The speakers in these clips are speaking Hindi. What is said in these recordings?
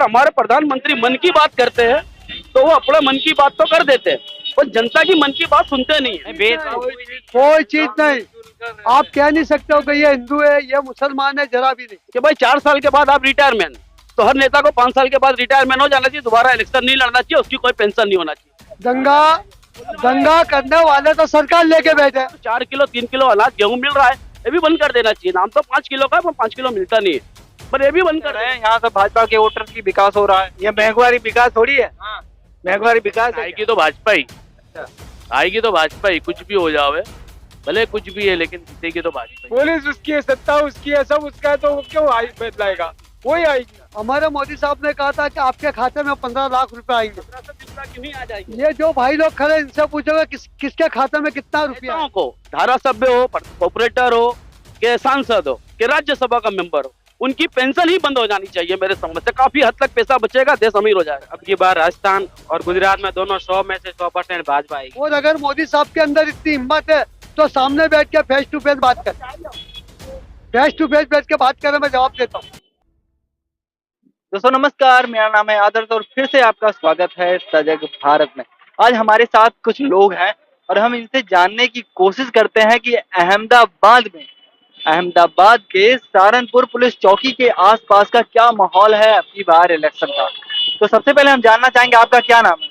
हमारे प्रधानमंत्री मन की बात करते हैं तो वो अपने मन की बात तो कर देते हैं, पर जनता की मन की बात सुनते नहीं है। कोई चीज नहीं, आप कह नहीं सकते हो कि ये हिंदू है ये मुसलमान है, जरा भी नहीं। कि भाई 4 साल के बाद आप रिटायरमेंट, तो हर नेता को 5 साल के बाद रिटायरमेंट हो जाना चाहिए, दोबारा इलेक्शन नहीं लड़ना चाहिए, उसकी कोई पेंशन नहीं होना चाहिए। दंगा दंगा करने वाले तो सरकार लेके बैठे। 4 किलो 3 किलो अनाज गेहूं मिल रहा है, ये भी बंद कर देना चाहिए। नाम तो 5 किलो का है, पर 5 किलो मिलता नहीं है, पर ये भी बंद कर रहे हैं। यहाँ से भाजपा के वोटर की विकास हो रहा है, ये महंगवारी विकास थोड़ी है। महंगवारी विकास है। आएगी तो भाजपा ही, आएगी तो भाजपा ही, कुछ भी हो जावे, भले कुछ भी है, लेकिन जीतेगी तो भाजपा ही। पुलिस उसकी है, सत्ता उसकी है, सब उसका है, तो वो क्यों बदलाएगा? वही आएगी। हमारे मोदी साहब ने कहा था कि आपके खाते में 15 लाख रुपए आएंगे। 15 क्यों नहीं आ जाएगी? ये जो भाई लोग खड़े इनसे पूछोगे किसके खाते में कितना रुपया है? नेताओं को, धारासभ्य हो, कॉर्पोरेटर हो, के सांसद हो, के राज्यसभा का मेंबर हो, उनकी पेंशन ही बंद हो जानी चाहिए। मेरे समझ से काफी हद तक पैसा बचेगा, देश अमीर हो जाएगा। अब की बार राजस्थान और गुजरात में दोनों 100 में से 100% भाजपा आएगी। और अगर मोदी साहब के अंदर इतनी हिम्मत है तो सामने बैठ के फेस टू फेस बात कर, फेस टू फेस बैठ के बात करें, मैं जवाब देता हूँ। दोस्तों नमस्कार, मेरा नाम है आदर्श और फिर से आपका स्वागत है सजग भारत में। आज हमारे साथ कुछ लोग हैं और हम इनसे जानने की कोशिश करते हैं कि अहमदाबाद के सहारनपुर पुलिस चौकी के आसपास का क्या माहौल है अब की बार इलेक्शन का। तो सबसे पहले हम जानना चाहेंगे आपका क्या नाम है?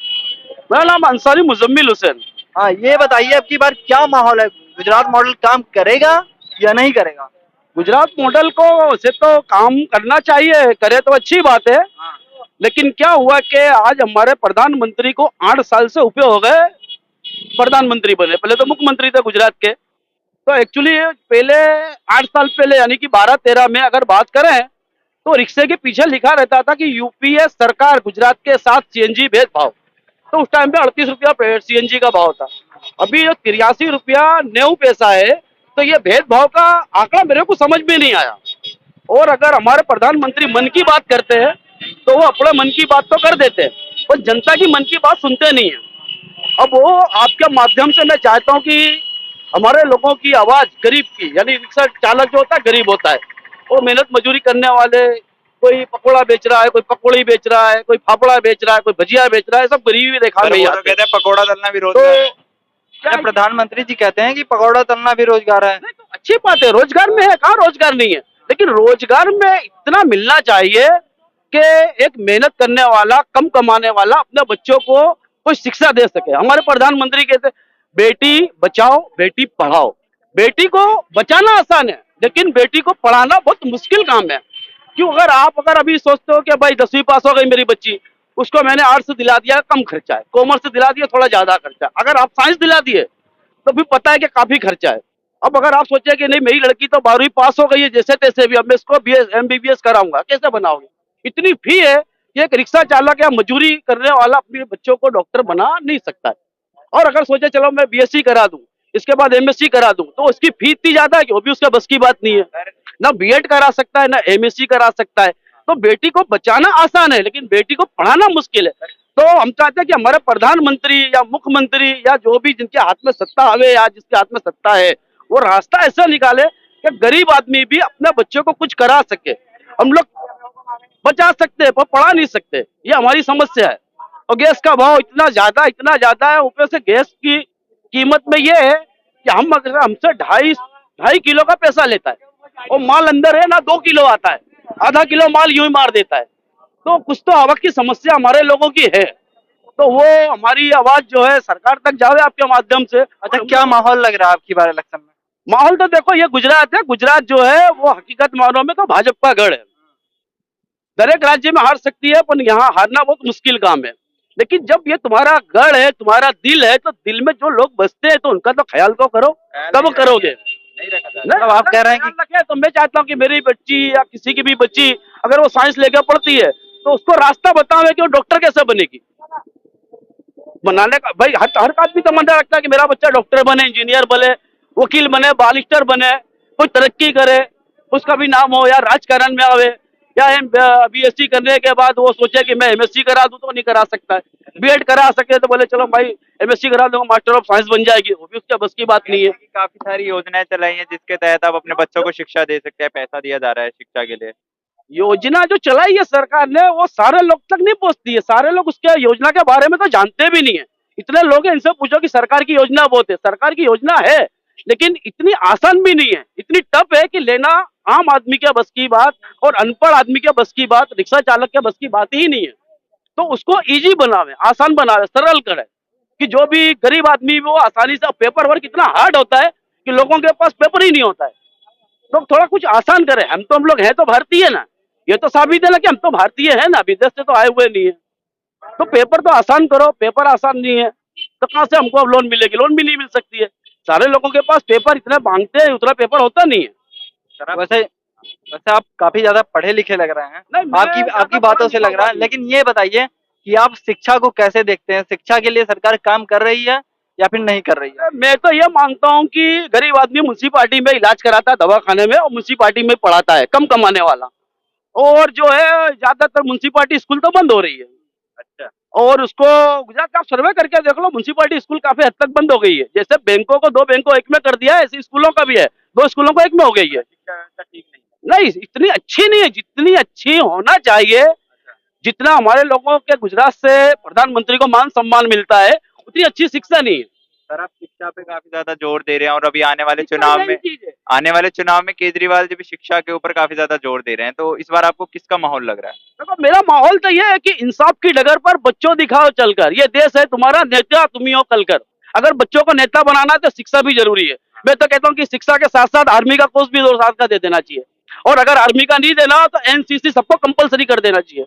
मेरा नाम अंसारी मुजम्मिल हुसैन। हाँ, ये बताइए अब की बार क्या माहौल है, गुजरात मॉडल काम करेगा या नहीं करेगा? गुजरात मॉडल को वैसे तो काम करना चाहिए, करे तो अच्छी बात है, लेकिन क्या हुआ कि आज हमारे प्रधानमंत्री को 8 साल से ऊपर हो गए प्रधानमंत्री बने। पहले तो मुख्यमंत्री थे गुजरात के, तो एक्चुअली पहले 8 साल पहले यानी कि 12-13 में अगर बात करें तो रिक्शे के पीछे लिखा रहता था कि यूपीए सरकार गुजरात के साथ सीएनजी भेदभाव। तो उस टाइम पे 38 रुपया सीएनजी का भाव था। अभी जो 83 रुपया 90 पैसा है, तो ये भेदभाव का आंकड़ा मेरे को समझ में नहीं आया। और अगर हमारे प्रधानमंत्री मन की बात करते हैं तो वो अपने मन की बात तो कर देते हैं, पर जनता की मन की बात सुनते नहीं है। अब वो आपके माध्यम से मैं चाहता हूँ कि हमारे लोगों की आवाज, गरीब की, यानी रिक्शा चालक जो होता है गरीब होता है, वो मेहनत मजदूरी करने वाले, कोई पकौड़ा बेच रहा है, कोई पकौड़ी बेच रहा है, कोई फाफड़ा बेच रहा है, कोई भजिया बेच रहा है, सब गरीबी रेखा में ही आते हैं। कहते हैं पकौड़ा तलना भी रोजगार है। तो प्रधानमंत्री जी कहते हैं कि पकौड़ा तलना भी रोजगार है। नहीं, तो अच्छी बात है, रोजगार में है, कहाँ रोजगार नहीं है, लेकिन रोजगार में इतना मिलना चाहिए कि एक मेहनत करने वाला, कम कमाने वाला अपने बच्चों को कोई शिक्षा दे सके। हमारे प्रधानमंत्री कहते बेटी बचाओ बेटी पढ़ाओ। बेटी को बचाना आसान है, लेकिन बेटी को पढ़ाना बहुत मुश्किल काम है। क्यों? अगर अभी सोचते हो कि भाई 10वीं पास हो गई मेरी बच्ची, उसको मैंने आर्ट्स दिला दिया, कम खर्चा है, कॉमर्स दिला दिया, थोड़ा ज्यादा खर्चा है। अगर आप साइंस दिला दिए तो भी पता है कि काफी खर्चा है। अब अगर आप सोचे कि नहीं मेरी लड़की तो 12वीं पास हो गई है जैसे तैसे भी, अब मैं इसको MBBS कराऊंगा, कैसे बनाओगे? इतनी फी है कि एक रिक्शा चालक या मजदूरी करने वाला अपने बच्चों को डॉक्टर बना नहीं सकता है। और अगर सोचे चलो मैं BSc करा दूं, इसके बाद MSc करा दूं, तो उसकी फी इतनी ज्यादा है कि वो भी उसके बस की बात नहीं है। ना B.Ed करा सकता है, ना MSc करा सकता है। तो बेटी को बचाना आसान है, लेकिन बेटी को पढ़ाना मुश्किल है। तो हम चाहते हैं कि हमारे प्रधानमंत्री या मुख्यमंत्री या जो भी जिनके हाथ में सत्ता आवे या जिसके हाथ में सत्ता है, वो रास्ता ऐसा निकाले कि गरीब आदमी भी अपने बच्चों को कुछ करा सके। हम लोग बचा सकते हैं पर पढ़ा नहीं सकते, ये हमारी समस्या है। और गैस का भाव इतना ज्यादा है, ऊपर से गैस की कीमत में ये है कि अगर हमसे 2.5 किलो का पैसा लेता है और माल अंदर है ना 2 किलो आता है, आधा किलो माल यूं ही मार देता है। तो कुछ तो आवक की समस्या हमारे लोगों की है, तो वो हमारी आवाज जो है सरकार तक जावे आपके माध्यम से। अच्छा, क्या माहौल लग रहा है आपकी बार इलेक्शन में? माहौल तो देखो, ये गुजरात है, गुजरात जो है वो हकीकत मानों में तो भाजपा गढ़ है। दर एक राज्य में हार सकती है, पर यहाँ हारना बहुत मुश्किल काम है। लेकिन जब ये तुम्हारा गढ़ है, तुम्हारा दिल है, तो दिल में जो लोग बसते हैं तो उनका तो ख्याल तो करो, कब करोगे? मतलब आप कह रहे हैं कि तो मैं चाहता हूँ कि मेरी बच्ची या किसी की भी बच्ची अगर वो साइंस लेकर पढ़ती है तो उसको रास्ता बताओ कि वो डॉक्टर कैसे बनेगी। बनाने का भाई हर आदमी तमन्ना रखता है कि मेरा बच्चा डॉक्टर बने, इंजीनियर बने, वकील बने, बारिस्टर बने, कोई तरक्की करे, उसका भी नाम हो, या राजकारण में आवे, या BSc करने के बाद वो सोचे कि मैं MSc करा दूं, तो नहीं करा सकता है। B.Ed करा सके तो बोले चलो भाई MSc करा दूंगा, मास्टर ऑफ साइंस बन जाएगी, वो भी उसके बस की बात नहीं है। काफी सारी योजनाएं चलाई हैं जिसके तहत आप अपने बच्चों को शिक्षा दे सकते हैं, पैसा दिया जा रहा है शिक्षा के लिए। योजना जो चलाई है सरकार ने वो सारे लोग तक नहीं पहुंचती है, सारे लोग उसके योजना के बारे में तो जानते भी नहीं है। इतने लोग हैं, इनसे पूछो कि सरकार की योजना बहुत है, सरकार की योजना है लेकिन इतनी आसान भी नहीं है, इतनी टफ है कि लेना आम आदमी के बस की बात और अनपढ़ आदमी के बस की बात, रिक्शा चालक के बस की बात ही नहीं है। तो उसको इजी बनावे, आसान बनावे, सरल करे कि जो भी गरीब आदमी है, वो आसानी से, पेपर वर्क इतना हार्ड होता है कि लोगों के पास पेपर ही नहीं होता है। तो थोड़ा कुछ आसान करे। हम लोग हैं तो भारतीय ना, ये तो साबित है ना कि हम तो भारतीय है ना, विदेश से तो आए हुए नहीं है। तो पेपर तो आसान करो, पेपर आसान नहीं है तो कहाँ से हमको अब लोन मिलेगी? लोन भी नहीं मिल सकती है। सारे लोगों के पास पेपर इतना मांगते हैं, उतना पेपर होता नहीं है। वैसे वैसे आप काफी ज्यादा पढ़े लिखे लग रहे हैं, नहीं, मैं आपकी ज्यादा आपकी पढ़ा बातों से लिखा लग रहा हुआ है। नहीं। लेकिन ये बताइए कि आप शिक्षा को कैसे देखते हैं? शिक्षा के लिए सरकार काम कर रही है या फिर नहीं कर रही है? मैं तो ये मानता हूँ कि गरीब आदमी म्यूनसिपालिटी में इलाज कराता है, दवाखाने में, और म्यूनसिपालिटी में पढ़ाता है, कम कमाने वाला। और जो है ज्यादातर म्यूनसिपालिटी स्कूल तो बंद हो रही है। अच्छा। और उसको गुजरात का आप सर्वे करके देख लो, म्यूनसिपालिटी स्कूल काफी हद तक बंद हो गई है। जैसे बैंकों को 2 बैंकों एक में कर दिया है, ऐसे स्कूलों का भी है, 2 स्कूलों को एक में हो गई है। शिक्षा व्यवस्था ठीक नहीं नहीं, इतनी अच्छी नहीं है जितनी अच्छी होना चाहिए। जितना हमारे लोगों के गुजरात से प्रधानमंत्री को मान सम्मान मिलता है, उतनी अच्छी शिक्षा नहीं है। सर, आप शिक्षा पे काफी ज्यादा जोर दे रहे हैं और अभी शिक्षा मेन चीज है। आने वाले चुनाव में केजरीवाल जी भी शिक्षा के ऊपर काफी ज्यादा जोर दे रहे हैं, तो इस बार आपको किसका माहौल लग रहा है? देखो, मेरा माहौल तो ये है कि इंसाफ की डगर पर बच्चों दिखाओ चलकर, ये देश है तुम्हारा, नेता तुम ही हो कल कर। अगर बच्चों को नेता बनाना है तो शिक्षा भी जरूरी है। मैं तो कहता हूँ कि शिक्षा के साथ साथ आर्मी का कोर्स भी 2 साल का दे देना चाहिए। और अगर आर्मी का नहीं देना हो तो एनसीसी सबको कंपलसरी कर देना चाहिए,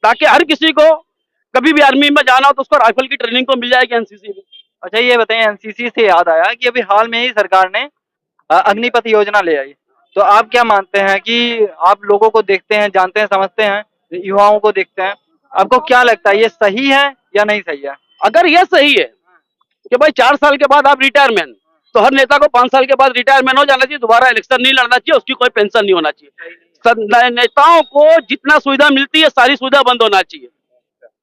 ताकि हर किसी को कभी भी आर्मी में जाना हो तो उसको राइफल की ट्रेनिंग तो मिल जाएगी एनसीसी में। अच्छा, ये बताइए, एनसीसी से याद आया कि अभी हाल में ही सरकार ने अग्निपथ योजना ले आई। तो आप क्या मानते हैं कि आप लोगों को देखते हैं, जानते हैं, समझते हैं, युवाओं को देखते हैं, आपको क्या लगता है ये सही है या नहीं सही है? अगर ये सही है कि भाई 4 साल के बाद आप रिटायरमेंट, तो हर नेता को 5 साल के बाद रिटायरमेंट हो जाना चाहिए, दोबारा इलेक्शन नहीं लड़ना चाहिए, उसकी कोई पेंशन नहीं होना चाहिए। नेताओं को जितना सुविधा मिलती है सारी सुविधा बंद होना चाहिए।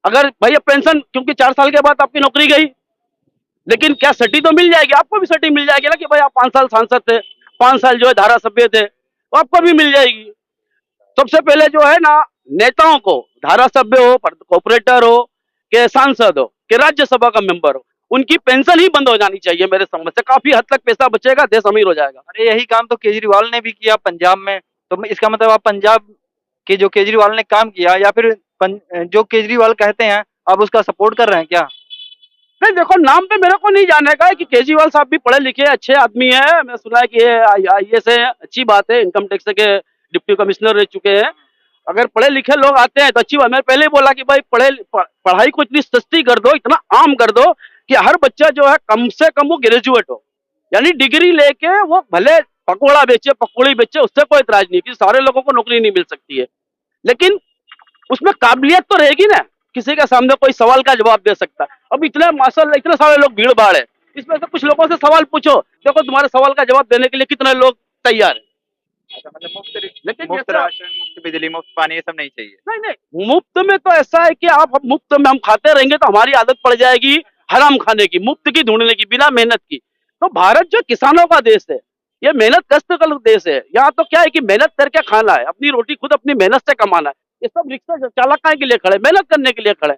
अगर भैया पेंशन, क्योंकि 4 साल के बाद आपकी नौकरी गई, लेकिन क्या सटी तो मिल जाएगी? आपको भी सटी मिल जाएगी ना कि भाई आप 5 साल सांसद थे, 5 साल जो है धारा सभ्य थे, तो आपको भी मिल जाएगी। सबसे पहले जो है ना, नेताओं को, धारा सभ्य हो, कॉर्पोरेटर हो, के सांसद हो, के राज्यसभा का मेंबर हो, उनकी पेंशन ही बंद हो जानी चाहिए। मेरे समझ से काफी हद तक पैसा बचेगा, देश अमीर हो जाएगा। अरे यही काम तो केजरीवाल ने भी किया पंजाब में। तो इसका मतलब आप पंजाब के जो केजरीवाल ने काम किया, या फिर जो केजरीवाल कहते हैं आप उसका सपोर्ट कर रहे हैं क्या? नहीं, देखो, नाम पे मेरे को नहीं जाने का है कि केजरीवाल साहब भी पढ़े लिखे अच्छे आदमी है। मैं सुना है कि ये आईएएस है, अच्छी बात है, इनकम टैक्स के डिप्टी कमिश्नर रह चुके हैं। अगर पढ़े लिखे लोग आते हैं तो अच्छी बात। मैंने पहले ही बोला कि भाई पढ़ाई को इतनी सस्ती कर दो, इतना आम कर दो कि हर बच्चा जो है कम से कम वो ग्रेजुएट हो, यानी डिग्री लेके वो भले पकौड़ा बेचे, पकौड़ी बेचे, उससे कोई इतराज नहीं, कि सारे लोगों को नौकरी नहीं मिल सकती है, लेकिन उसमें काबिलियत तो रहेगी ना, किसी के सामने कोई सवाल का जवाब दे सकता है। अब इतने माशाल्लाह इतने सारे लोग भीड़ भाड़ है, इसमें से कुछ लोगों से सवाल पूछो, देखो तुम्हारे सवाल का जवाब देने के लिए कितने लोग तैयार है। अच्छा, मतलब लेकिन मुफ्त जैसे राशन, मुफ्त बिजली, मुफ्त पानी, ये सब नहीं चाहिए? नहीं नहीं, मुफ्त में तो ऐसा है कि आप मुफ्त में हम खाते रहेंगे तो हमारी आदत पड़ जाएगी हराम खाने की, मुफ्त की ढूंढने की, बिना मेहनत की। तो भारत जो किसानों का देश है, ये मेहनत कष्ट का देश है। यहाँ तो क्या है कि मेहनत करके खाना है, अपनी रोटी खुद अपनी मेहनत से कमाना है। ये सब रिक्शा चालक काहे के लिए खड़े? मेहनत करने के लिए खड़े।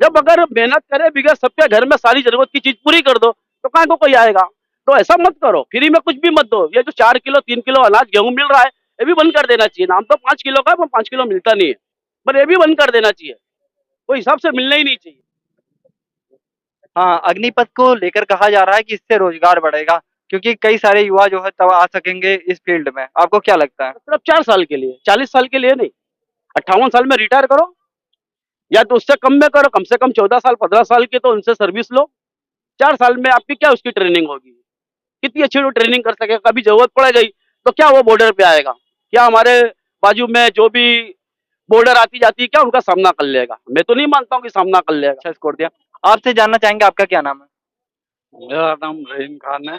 जब अगर मेहनत करे बिगड़ सबके घर में सारी जरूरत की चीज पूरी कर दो तो कहाँ को कोई आएगा? तो ऐसा मत करो, फ्री में कुछ भी मत दो। ये जो 4 किलो 3 किलो अनाज गेहूं मिल रहा है, ये भी बंद कर देना चाहिए। नाम तो 5 किलो का है, पर 5 किलो मिलता नहीं है, पर ये भी बंद कर देना चाहिए, कोई हिसाब से मिलना ही नहीं चाहिए। हाँ, अग्निपथ को लेकर कहा जा रहा है कि इससे रोजगार बढ़ेगा, क्योंकि कई सारे युवा जो है तब आ सकेंगे इस फील्ड में। आपको क्या लगता है? सिर्फ 4 साल के लिए, 40 साल के लिए नहीं। 58 साल में रिटायर करो, या तो उससे कम में करो, कम से कम 14 साल 15 साल की तो उनसे सर्विस लो। 4 साल में आपकी क्या उसकी ट्रेनिंग होगी? कितनी अच्छी वो ट्रेनिंग कर सकेगा? कभी जरूरत पड़ गई तो क्या वो बॉर्डर पे आएगा? क्या हमारे बाजू में जो भी बॉर्डर आती जाती है क्या उनका सामना कर लेगा? मैं तो नहीं मानता हूँ कि सामना कर लेगा। अच्छा स्कोर दिया। आपसे जानना चाहेंगे, आपका क्या नाम है? मेरा नाम रहीम खान है।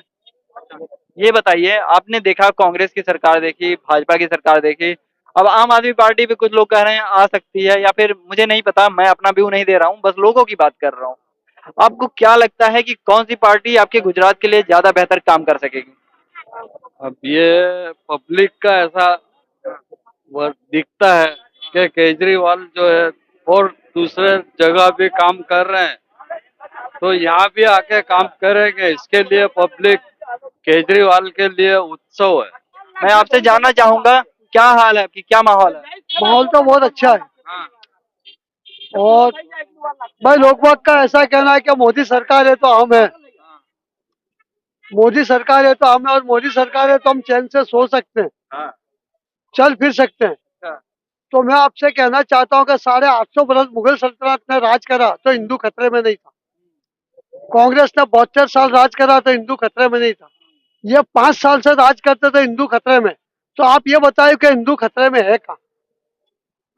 ये बताइए, आपने देखा कांग्रेस की सरकार देखी, भाजपा की सरकार देखी, अब आम आदमी पार्टी पे कुछ लोग कह रहे हैं आ सकती है, या फिर मुझे नहीं पता, मैं अपना व्यू नहीं दे रहा हूँ, बस लोगों की बात कर रहा हूँ। आपको क्या लगता है कि कौन सी पार्टी आपके गुजरात के लिए ज्यादा बेहतर काम कर सकेगी? अब ये पब्लिक का ऐसा वो दिखता है कि केजरीवाल जो है और दूसरे जगह भी काम कर रहे हैं, तो यहाँ भी आके काम करेंगे। इसके लिए पब्लिक केजरीवाल के लिए उत्सव है। मैं आपसे जानना चाहूंगा, क्या हाल है आपकी, क्या माहौल है? माहौल तो बहुत अच्छा है। हाँ। और भाई लोकवाद का ऐसा कहना है कि मोदी सरकार है तो हम है, मोदी सरकार है तो हम है, और मोदी सरकार है तो हम चैन से सो सकते हैं, हाँ। चल फिर सकते हैं। अच्छा। तो मैं आपसे कहना चाहता हूँ कि 850 बरस मुगल सल्तनत ने राज करा तो हिंदू खतरे में नहीं था। कांग्रेस ने 72 साल राज करा तो हिंदू खतरे में नहीं था। ये 5 साल से राज करते तो हिंदू खतरे में। तो आप ये बताइए कि हिंदू खतरे में है कहाँ?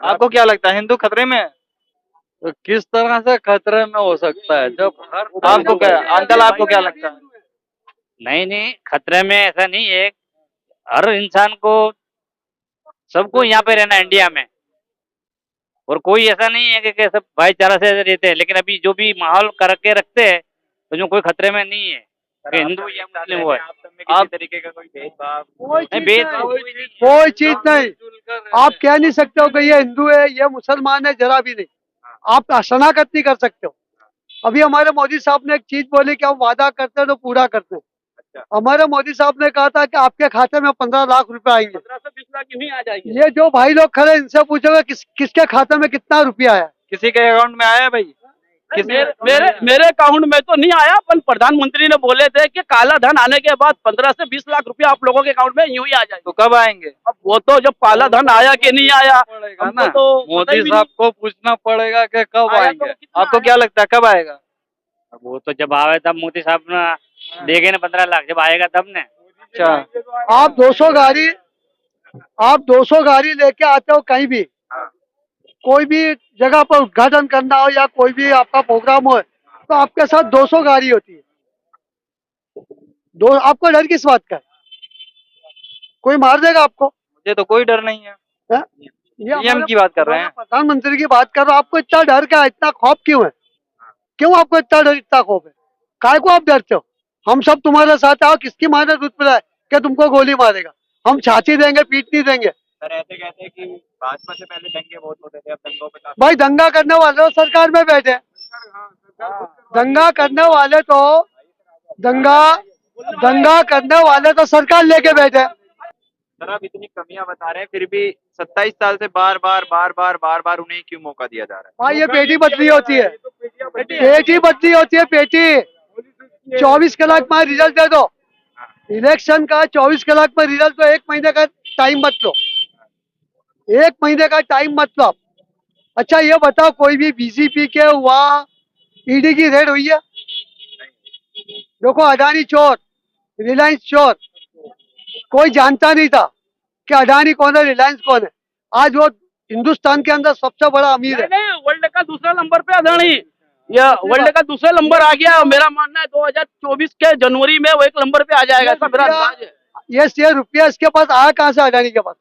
आपको क्या लगता है, हिंदू खतरे में है? तो किस तरह से खतरे में हो सकता है जब हर आपको क्या, अंकल आपको क्या लगता है? नहीं नहीं, खतरे में ऐसा नहीं है। हर इंसान को, सबको यहाँ पे रहना है इंडिया में, और कोई ऐसा नहीं है कि सब भाईचारा से रहते हैं। लेकिन अभी जो भी माहौल करके रखते हैं, तो जो कोई खतरे में नहीं है कि हिंदू या मुस्लिम हुआ है। आप सब में किसी तरीके का कोई भेदभाव? नहीं, भेदभाव कोई नहीं है। कोई चीज नहीं। आप कह नहीं सकते हो कि ये हिंदू है ये मुसलमान है, जरा भी नहीं। आप शनाख्त नहीं कर सकते हो। अभी हमारे मोदी साहब ने एक चीज बोली कि हम वादा करते हैं तो पूरा करते हैं। हमारे मोदी साहब ने कहा था कि आपके खाते में 15 लाख रुपए आएंगे। 15 से 20 लाख यूं ही आ जाएंगे। ये जो भाई लोग खड़े इनसे पूछोगे किसके खाते में कितना रुपया आया? किसी के अकाउंट में आया है भाई? मेरे अकाउंट में तो नहीं आया, पर प्रधानमंत्री ने बोले थे कि काला धन आने के बाद 15 से 20 लाख रुपया आप लोगों के अकाउंट में यूं ही आ जाएगा। तो कब आएंगे? अब वो तो जब काला धन आया कि नहीं आया पड़ेगा हमको ना, तो पता मोदी ही भी साहब को पूछना पड़ेगा कि कब आया तो आएंगे। कितना आपको क्या लगता है कब आएगा? अब वो तो जब आवे तब मोदी साहब ना देंगे ना 15 लाख, जब आएगा तब ने। अच्छा। आप 200 गाड़ी लेके आते हो कहीं भी, कोई भी जगह पर उद्घाटन करना हो या कोई भी आपका प्रोग्राम हो, तो आपके साथ 200 गाड़ी होती है। आपको डर किस बात का है? कोई मार देगा आपको? मुझे तो कोई डर नहीं है। है? ये पीएम की बात कर रहे हैं। प्रधानमंत्री की बात कर रहे हो। आपको इतना डर क्या है? इतना खौफ क्यों है? क्यों आपको इतना डर, इतना खौफ है? काय को आप डरते हो? हम सब तुम्हारे साथ आओ, किसकी माँ ने दूध पिलाया कि तुमको गोली मारेगा? हम छाती देंगे, पीट नहीं देंगे। सर ऐसे कहते हैं कि भाजपा से पहले दंगे बहुत होते थे, अब दंगों पे काफी भाई दंगा करने वाले तो सरकार में बैठे, दंगा करने वाले तो दंगा करने वाले तो सरकार लेके बैठे। सर आप इतनी कमियां बता रहे हैं, फिर भी 27 साल से बार बार उन्हें क्यों मौका दिया जा रहा है? भाई ये पेटी बदली होती है, पेटी बदली होती है, पेटी 24 कलाक में रिजल्ट दे दो। इलेक्शन का 24 कलाक में रिजल्ट, तो 1 महीने का टाइम मत लो, 1 महीने का टाइम मत लो। अच्छा ये बताओ, कोई भी बीजेपी के वहाँ ईडी की रेड हुई है? देखो अडानी चोर, रिलायंस चोर, कोई जानता नहीं था कि अडानी कौन है, रिलायंस कौन है। आज वो हिंदुस्तान के अंदर सबसे बड़ा अमीर है। नहीं, वर्ल्ड का दूसरा नंबर पे अदानी, या वर्ल्ड का दूसरा नंबर आ गया। मेरा मानना है 2024 के जनवरी में वो 1 नंबर पे आ जाएगा, ऐसा मेरा अंदाज है। ये रुपया इसके पास आया कहाँ से? अडानी के पास।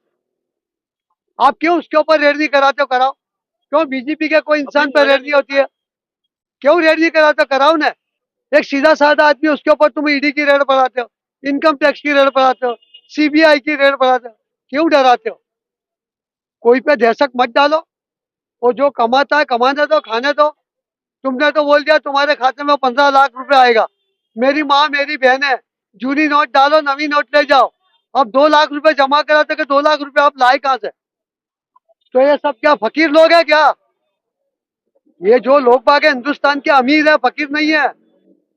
आप क्यों उसके ऊपर रेड नहीं कराते हो? कराओ। क्यों बीजेपी के कोई इंसान पर रेड नहीं होती है? क्यों रेड नहीं कराते? कराओ ना। एक सीधा साधा आदमी, उसके ऊपर तुम ईडी की रेड बढ़ाते हो, इनकम टैक्स की रेड बढ़ाते हो, सीबीआई की रेड बढ़ाते हो। क्यों डराते हो? कोई पे दहशत मत डालो। वो जो कमाता है कमाने दो, खाने दो। तुमने तो बोल दिया तुम्हारे खाते में 15 लाख रुपए आएगा। मेरी माँ मेरी बहन है, जूनी नोट डालो, नवी नोट ले जाओ। अब 2 लाख रुपए जमा कराते कि 2 लाख रुपए आप लाए कहाँ से? तो ये सब क्या फकीर लोग हैं क्या? ये जो लोग बाग हिंदुस्तान के अमीर है, फकीर नहीं है।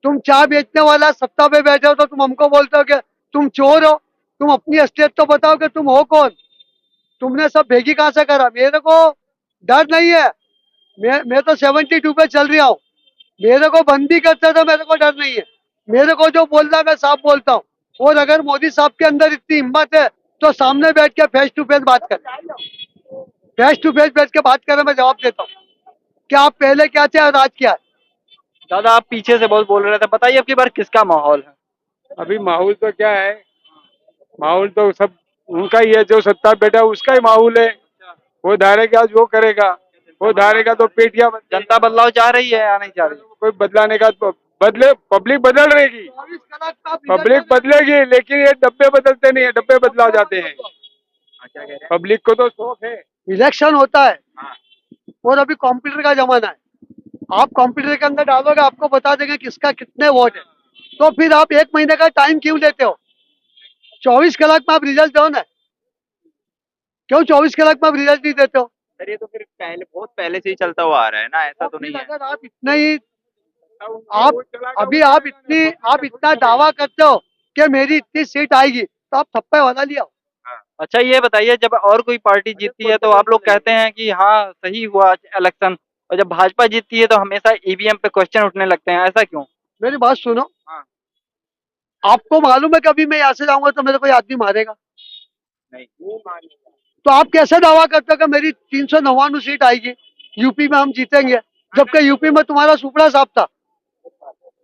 तुम चाय बेचने वाला सत्ता पे बैठे हो तो तुम हमको बोलते हो कि तुम चोर हो। तुम अपनी असलियत तो बताओ कि तुम हो कौन? तुमने सब भेगी कहाँ से करा? मेरे को डर नहीं है। मैं तो 72 पे चल रहा हूँ। मेरे को बंदी करते तो मेरे को डर नहीं है। मेरे को जो बोलना मैं साफ बोलता हूँ। और अगर मोदी साहब के अंदर इतनी हिम्मत है तो सामने बैठ के फेस टू फेस बात कर, फेस टू फेस बैठ के बात करें, मैं जवाब देता हूँ कि आप पहले क्या थे और आज क्या है। दादा आप पीछे से बहुत बोल रहे थे, बताइए अब की बार किसका माहौल है? अभी माहौल तो क्या है, माहौल तो सब उनका ही है, जो सत्ता बैठा है उसका ही माहौल है। वो धारेगा जो करेगा, वो धारेगा तो पेटियां जनता बदलाव चाह रही है या नहीं चाह रही? कोई बदलाने का तो बदले, पब्लिक बदल रहेगी, 24 कलाक का पब्लिक बदलेगी, लेकिन ये डब्बे बदलते नहीं है, डब्बे बदलाव जाते हैं। क्या कह रहे हैं? पब्लिक को तो शौक है। इलेक्शन होता है हाँ। और अभी कंप्यूटर का जमाना है। आप कंप्यूटर के अंदर डालोगे, आपको बता देंगे किसका कितने वोट है। तो फिर आप 1 महीने का टाइम क्यों लेते हो? 24 कलाक में आप रिजल्ट दो ना। क्यों 24 कलाक में आप रिजल्ट नहीं देते हो? सर ये तो फिर पहले बहुत पहले से ही चलता हुआ आ रहा है ना, ऐसा तो फिर नहीं है। अगर आप इतना ही आप इतना दावा करते हो कि मेरी इतनी सीट आएगी, तो आप थप्पे वाला लिया। अच्छा ये बताइए, जब और कोई पार्टी जीतती है तो आप लोग कहते हैं कि हाँ सही हुआ इलेक्शन, और जब भाजपा जीतती है तो हमेशा ईवीएम पे क्वेश्चन उठने लगते हैं, ऐसा क्यों? मेरी बात सुनो। हाँ। आपको मालूम है कभी मैं यहाँ से जाऊंगा तो मेरे कोई आदमी मारेगा? नहीं। तो आप कैसे दावा करते हो कि मेरी 399 सीट आएगी, यूपी में हम जीतेंगे, जबकि यूपी में तुम्हारा सुपड़ा साफ था।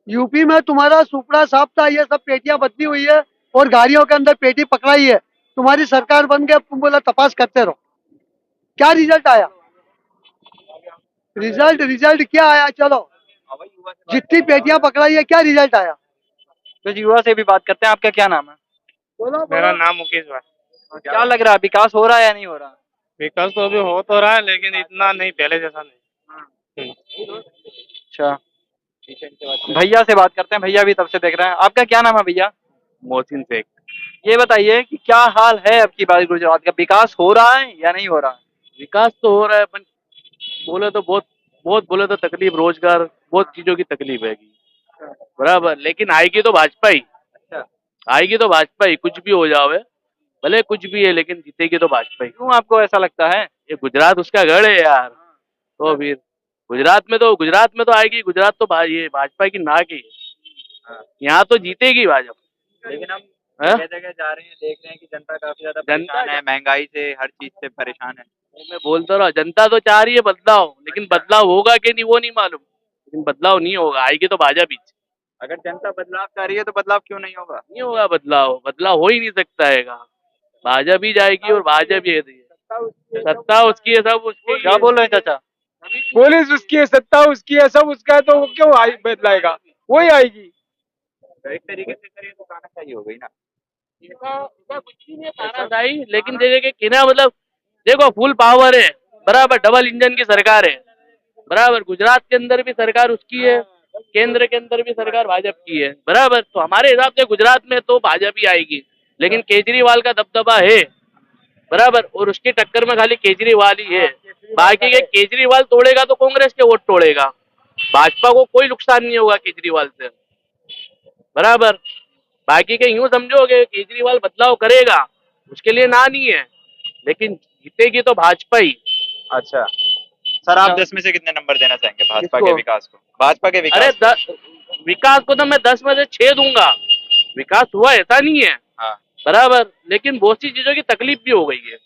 यूपी में तुम्हारा सुपड़ा साफ था। ये सब पेटियां बदली हुई है और गाड़ियों के अंदर पेटी पकड़ाई है। तुम्हारी सरकार बन गई, तुम बोला तपास करते रहो। क्या रिजल्ट आया? रिजल्ट क्या आया? चलो, जितनी पेटियां पकड़ाई है, क्या रिजल्ट आया? कुछ युवा से भी बात करते हैं। आपका क्या नाम है? मेरा नाम मुकेश भाई। क्या लग रहा है, विकास हो रहा है या नहीं हो रहा? विकास तो अभी हो तो रहा है, लेकिन इतना नहीं, पहले जैसा नहीं। अच्छा, भैया से बात करते हैं। भैया भी तब से देख रहे हैं। आपका क्या नाम है भैया? मोहसिन शेख। ये बताइए कि क्या हाल है अब की बार गुजरात का, विकास हो रहा है या नहीं हो रहा? विकास तो हो रहा है, पर बोले तो बहुत बहुत बोले तो तकलीफ, रोजगार, बहुत चीजों की तकलीफ है बराबर। लेकिन आएगी तो भाजपा ही, आएगी तो भाजपा ही, कुछ भी हो जावे, भले कुछ भी है, लेकिन जीतेगी तो भाजपा ही। क्यों आपको ऐसा लगता है? ये गुजरात उसका गढ़ है यार। तो फिर गुजरात में तो आएगी। गुजरात तो ये भाजपा की नाक ही है। यहाँ तो जीतेगी भाजपा। लेकिन हम हाँ? जगह जगह जा रहे हैं, देख रहे हैं कि जनता काफी ज्यादा जनता परेशान है, महंगाई से, हर चीज से परेशान है। मैं बोलता रहा, जनता तो चाह रही है बदलाव, लेकिन बदलाव होगा कि नहीं वो नहीं मालूम। लेकिन बदलाव नहीं होगा, आएगी तो भाजपा ही। अगर जनता बदलाव चाह रही है तो बदलाव क्यों नहीं होगा? नहीं होगा बदलाव, बदलाव हो ही नहीं सकता है। भाजपा भी जाएगी और भाजपा भी है। सत्ता उसकी है, सब उसकी। क्या बोल रहे हैं चाचा? पुलिस उसकी है, सत्ता उसकी है, सब उसका है, तो वो क्यों बदलाएगा? वही आएगी। तो एक तरीके से करिए तो तानाशाही हो गई ना। कुछ भी नहीं है, तानाशाही। लेकिन जैसे कि ना, मतलब देखो, फुल पावर है बराबर, डबल इंजन की सरकार है बराबर। गुजरात के अंदर भी सरकार उसकी है, केंद्र के अंदर भी सरकार भाजपा की है बराबर। तो हमारे हिसाब से गुजरात में तो भाजपा ही आएगी, लेकिन केजरीवाल का दबदबा है बराबर, और उसकी टक्कर में खाली केजरीवाल ही है। बाकी के केजरीवाल तोड़ेगा तो कांग्रेस के वोट तोड़ेगा, भाजपा को कोई नुकसान नहीं होगा केजरीवाल से बराबर। बाकी के यूं समझोगे केजरीवाल बदलाव करेगा, उसके लिए ना नहीं है, लेकिन जीतेगी तो भाजपा ही। अच्छा सर, आप 10 में से कितने नंबर देना चाहेंगे भाजपा के किसको? विकास को? भाजपा के अरे विकास को? विकास को तो मैं 10 में से 6 दूंगा। विकास हुआ ऐसा नहीं है हाँ। बराबर, लेकिन बहुत सी चीजों की तकलीफ भी हो गई है।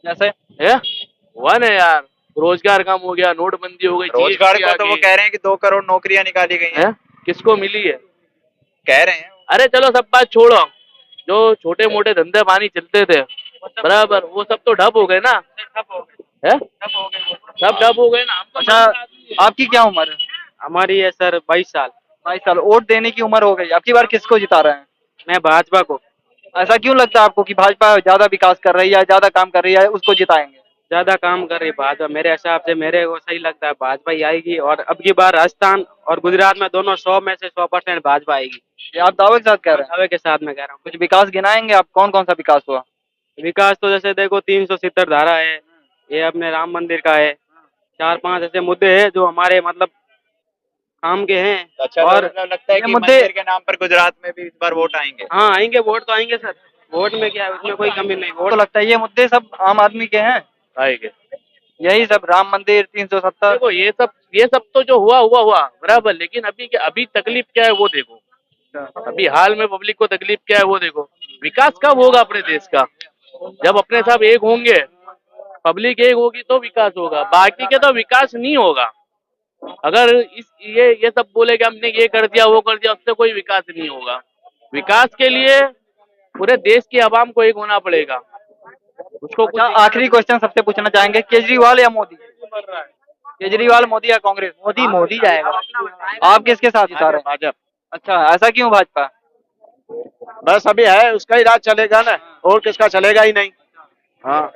जैसे है हुआ ना यार, रोजगार कम हो गया, नोटबंदी हो गई, रोजगार GST को आ तो वो गई। कह रहे हैं कि 2 करोड़ नौकरियां निकाली गई हैं। है? किसको मिली है? कह रहे हैं। अरे चलो सब बात छोड़ो, जो छोटे मोटे धंधे पानी चलते थे बराबर, वो सब तो ठप हो गए ना। है सब ठप हो गए ना। हम तो अच्छा, आपकी क्या उम्र है? हमारी है सर 22 साल। 22 साल। वोट देने की उम्र हो गई। अब की बार किसको जिता रहे हैं? मैं भाजपा को। ऐसा क्यों लगता है आपको कि भाजपा ज्यादा विकास कर रही है, ज्यादा काम कर रही है, उसको जिताएंगे? ज्यादा काम कर रही है भाजपा, मेरे हिसाब से, मेरे को सही लगता है भाजपा ही आएगी। और अब की बार राजस्थान और गुजरात में दोनों 100 में से 100% भाजपा आएगी। ये आप दावे के साथ कह रहे हैं? दावे के साथ मैं कह रहा हूँ। कुछ विकास गिनाएंगे आप? कौन कौन सा विकास हुआ? विकास तो जैसे देखो 370 धारा है, ये अपने राम मंदिर का है, 4-5 ऐसे मुद्दे हैं जो हमारे मतलब काम के हैं। अच्छा, और तो लगता है ये कि मुद्दे- मंदिर के नाम पर गुजरात में भी इस बार वोट आएंगे? हाँ आएंगे, वोट तो आएंगे सर। वोट में क्या है, उसमें कोई कमी नहीं। तो वोट लगता है ये मुद्दे सब आम आदमी के हैं, आएंगे। यही सब, राम मंदिर, 370। देखो ये सब तो जो हुआ बराबर, लेकिन अभी तकलीफ क्या है वो देखो। अभी हाल में पब्लिक को तकलीफ क्या है वो देखो। विकास कब होगा अपने देश का? जब अपने सब एक होंगे, पब्लिक एक होगी तो विकास होगा, बाकी के तो विकास नहीं होगा। अगर ये सब बोले कि हमने ये कर दिया वो कर दिया, उससे कोई विकास नहीं होगा। विकास के लिए पूरे देश की आवाम को एक होना पड़ेगा। उसको अच्छा, आखिरी क्वेश्चन सबसे पूछना चाहेंगे, केजरीवाल या मोदी? केजरीवाल, मोदी या कांग्रेस? मोदी जाएगा। आप किसके साथ जिता रहे हैं? भाजपा। अच्छा, ऐसा क्यों भाजपा? बस अभी है, उसका ही राज चलेगा ना, और किसका चलेगा ही नहीं। हाँ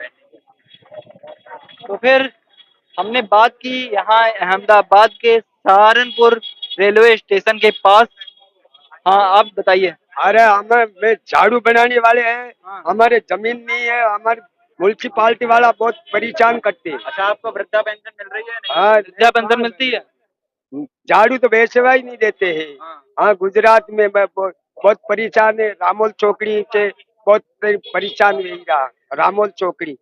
तो फिर हमने बात की यहाँ अहमदाबाद के सहारनपुर रेलवे स्टेशन के पास। हाँ आप बताइए। अरे हमें में झाड़ू बनाने वाले हैं, हाँ। हमारे जमीन नहीं है, हमारे म्युनिसिपालिटी वाला बहुत परेशान करते हैं। अच्छा, आपको वृद्धा पेंशन मिल रही है नहीं? हाँ, वृद्धा पेंशन मिलती है? झाड़ू तो वैसे ही नहीं देते हैं। हाँ। हाँ, गुजरात में मैं बहुत परेशान है, रामोल चौकड़ी से बहुत परेशान हुई रहा। रामोल चौकड़ी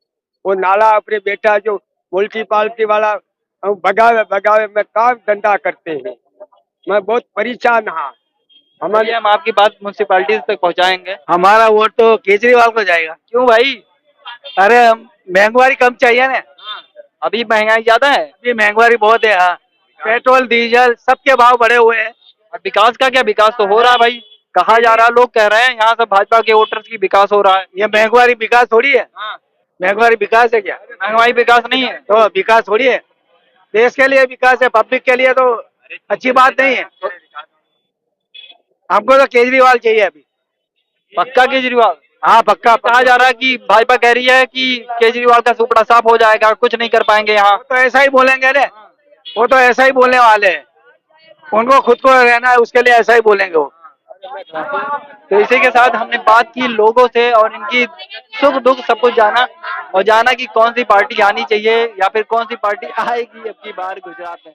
वो नाला अपने बेटा जो म्युनिसिपालिटी वाला भगावे भगावे में काम धंधा करते हैं। मैं बहुत परेशान हाँ। चलिए हम आपकी बात म्युनिसिपैलिटी तक पहुंचाएंगे। हमारा वोट तो केजरीवाल को जाएगा। क्यों भाई? अरे महंगाई कम चाहिए ना, अभी महंगाई ज्यादा है अभी महंगाई बहुत है। हाँ, पेट्रोल डीजल सबके भाव बढ़े हुए हैं। और विकास का क्या? विकास तो हो रहा है भाई, कहा जा रहा है, लोग कह रहे हैं यहाँ सब भाजपा के वोटर्स की विकास हो रहा है। ये महंगाई विकास थोड़ी है, हाँ। महंगाई विकास है क्या? महंगाई विकास नहीं है। तो विकास थोड़ी है, देश के लिए विकास है, पब्लिक के लिए तो अच्छी बात नहीं है। हमको तो केजरीवाल चाहिए अभी। पक्का केजरीवाल? हाँ पक्का। कहा जा रहा है कि भाजपा कह रही है कि केजरीवाल का सुपड़ा साफ हो जाएगा, कुछ नहीं कर पाएंगे यहाँ। तो ऐसा ही बोलेंगे ना, वो तो ऐसा ही बोलने वाले हैं। उनको खुद को रहना है, उसके लिए ऐसा ही बोलेंगे वो। तो इसी के साथ हमने बात की लोगों से और इनकी सुख दुख सब कुछ जाना, और जाना कि कौन सी पार्टी आनी चाहिए या फिर कौन सी पार्टी आएगी अब की बार गुजरात में।